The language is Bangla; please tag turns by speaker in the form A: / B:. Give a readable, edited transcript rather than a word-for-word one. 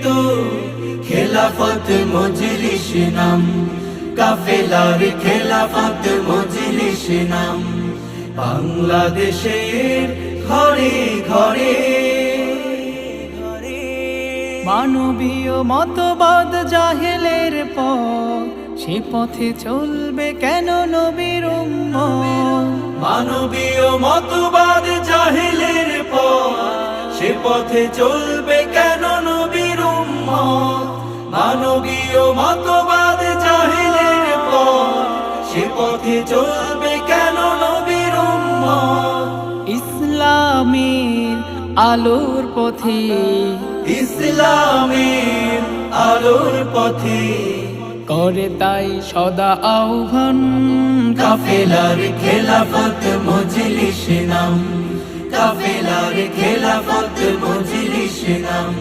A: তো খেলাফত মজলিস নাম, কাফেলার খেলাফত মজলিস নাম। বাংলাদেশের ঘরে ঘরে
B: মানবীয় মতবাদ জাহেলের পথ, সে পথে চলবে কেন নবীর উম্মত।
A: মানবীয় মতবাদ জাহেলের পথ, সে পথে চলবে কেন নবীর উম্মত। মানবীয় মতবাদ জাহেলের পথ, সে পথে চলবে কেন নবীর উম্মত।
B: ইসলামের আলোর পথে,
A: ইসলামের আলোর পথে
B: করে তাই সদা আহ্বান।
A: কাফেলার খেলাফত মজলিস নাম, কাফেলার খেলাফত মজলিস নাম।